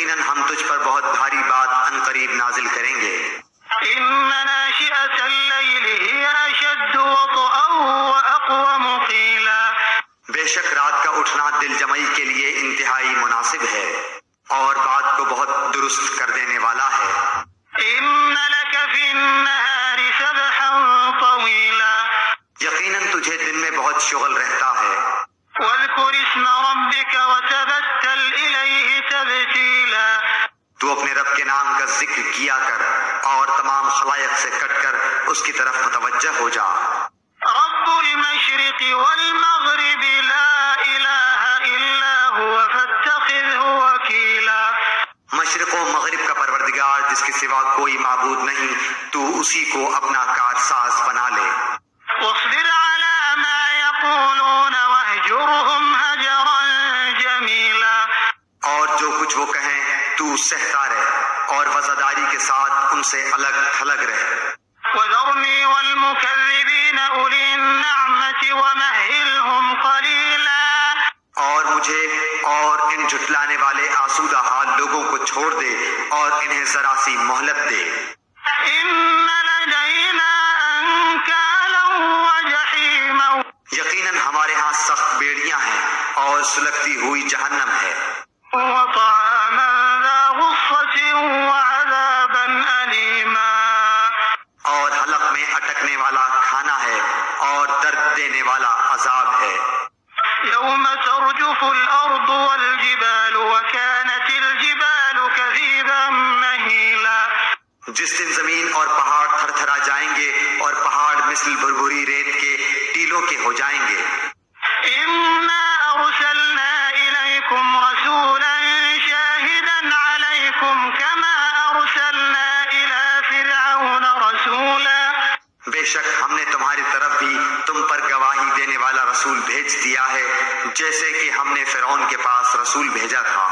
یقیناً ہم تجھ پر بہت بھاری بات عنقریب نازل کریں گے۔ إن ناشئة الليل هي أشد وطئا وأقوم قيلا بے شک رات کا اٹھنا دل جمعی کے لیے انتہائی مناسب ہے اور بات کو بہت درست کر دینے والا ہے۔ إن لك في النهار سبحا طويلا یقیناً تجھے دن میں بہت شغل رہتا ہے۔ واذكر اسم ربك وتبتل إليه تبتيلا تو اپنے رب کے نام کا ذکر کیا کر اور تمام خلائق سے کٹ کر اس کی طرف متوجہ ہو جا۔ رب المشرق والمغرب لا إله إلا هو فاتخذه وكيلا مشرق و مغرب کا پروردگار جس کے سوا کوئی معبود نہیں، تو اسی کو اپنا کارساز بنا لے۔ واصبر على ما يقولون واهجرهم هجرا جميلا اور جو کچھ وہ کہیں تو سہتا رہ اور وفاداری کے ساتھ ان سے الگ تھلگ رہ۔ وذرني والمكذبين أولي النعمة ومهلهم قليلا اور مجھے اور ان جھٹلانے والے آسودہ حال لوگوں کو چھوڑ دے اور انہیں ذرا سی مہلت دے۔ إن لدينا أنكالا وجحيما یقیناً ہمارے ہاں سخت بیڑیاں ہیں اور سلگتی ہوئی جہنم ہے، وطعاما ذا غصة وعذابا أليما اور حلق میں اٹکنے والا کھانا ہے اور درد دینے والا عذاب ہے۔ يوم ترجف الأرض والجبال وكانت الجبال كثيبا مهيلا جس دن زمین اور پہاڑ تھر تھرا جائیں گے اور پہاڑ مثل بھربھری ریت کے ٹیلوں کے ہو جائیں گے۔ إنا أرسلنا إليكم رسولا شاهدا عليكم كما أرسلنا إلى فرعون رسولا بے شک ہم نے تمہاری طرف بھی تم پر گواہی دینے والا رسول بھیج دیا ہے جیسے کہ ہم نے فرعون کے پاس رسول بھیجا تھا۔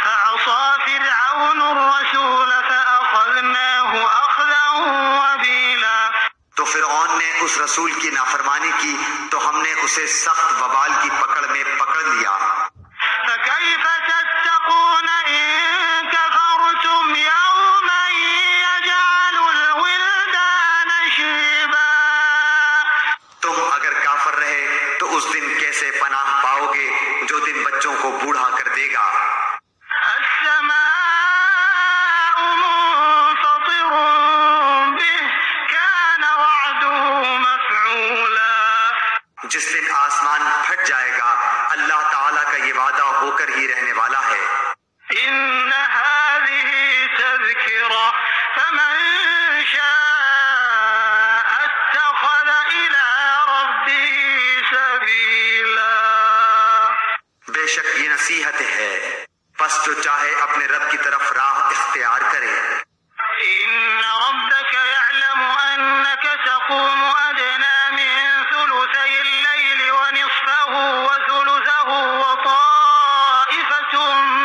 فعصى فرعون الرسول فأخذناه أخذا وبيلا تو فرعون نے اس رسول کی نافرمانی کی تو ہم نے اسے سخت وبال کی پکڑ میں پکڑ لیا۔ فكيف تتقون إن كفرتم يوما يجعل الولدان شيبا تم اگر کافر رہے تو اس دن کیسے پناہ پاؤ گے جو دن بچوں کو بوڑھا کر دے گا۔ السماء منفطر به كان وعده مفعولا جس دن آسمان پھٹ جائے گا اللہ تعالیٰ کا یہ وعدہ ہو کر ہی رہنے والا ہے۔ إن هذه تذكرة فمن شاء اتخذ إلى ربه سبيلا بے شک یہ نصیحت ہے، پس جو چاہے اپنے رب کی طرف راہ اختیار کرے۔ إن ربك يعلم أنك تقوم أدنى من ثلثي الليل ونصفه وثلثه وطائفة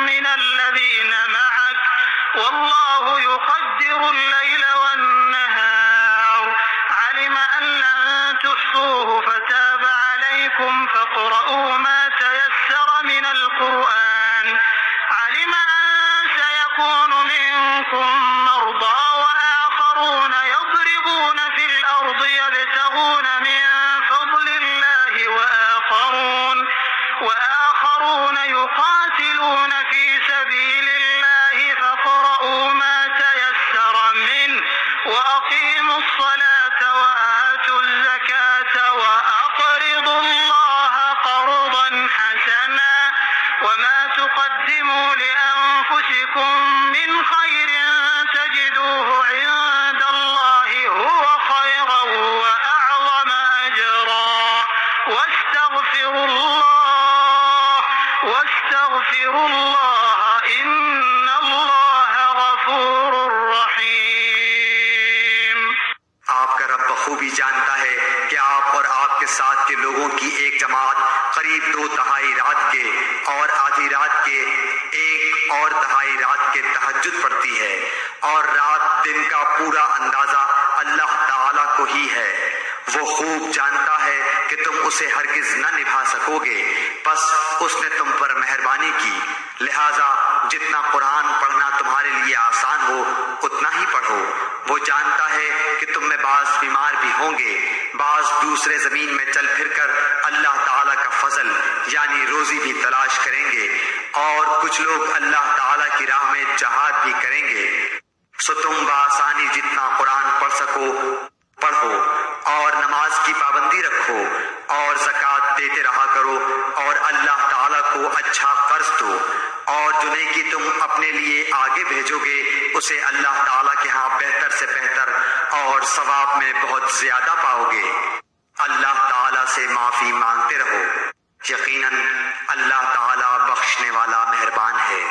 من الذين معك والله يقدر الليل والنهار علم أن لن تحصوه فتاب عليكم فاقرؤوا ما تيسر من القرآن علم أن سيكون منكم مرضى وآخرون يضربون في الأرض يبتغون من فضل الله وآخرون يقاتلون في سبيل الله فاقرؤوا ما تيسر منه وأقيموا الصلاة وآتوا الزكاة وأقرضوا الله قرضا حسنا وما تقدموا لأنفسكم من خير تجدوه عند الله هو خيرا وأعظم أجرا واستغفروا الله إن الله غفور رحيم آپ کا رب بخوبی جانتا ہے کہ آپ اور آپ کے ساتھ کے لوگوں کی ایک جماعت قریب 2/3 رات کے اور آدھی رات کے 1/4 رات کے تہجد پڑھتی ہے، اور رات دن کا پورا اندازہ اللہ تعالیٰ کو ہی ہے۔ وہ خوب جانتا ہے کہ تم اسے ہرگز نہ نبھا سکو گے، بس اس نے تم پر مہربانی کی، لہذا جتنا قرآن پڑھنا تمہارے لیے آسان ہو اتنا ہی پڑھو۔ وہ جانتا ہے کہ تم میں بعض بیمار بھی ہوں گے، بعض دوسرے زمین میں چل پھر کر اللہ تعالیٰ کا فضل یعنی روزی بھی تلاش کریں گے، اور کچھ لوگ اللہ تعالیٰ کی راہ میں جہاد بھی کریں گے۔ سو تم بآسانی جتنا قرآن پڑھ سکو پڑھو، اور نماز کی پابندی رکھو، اور زکوٰۃ دیتے رہا کرو، اور اللہ تعالیٰ کو اچھا قرض دو، اور جو نیکی تم اپنے لیے آگے بھیجو گے اسے اللہ تعالیٰ کے ہاں بہتر سے بہتر اور ثواب میں بہت زیادہ پاؤ گے۔ اللہ تعالیٰ سے معافی مانگتے رہو، یقیناً اللہ تعالیٰ بخشنے والا مہربان ہے۔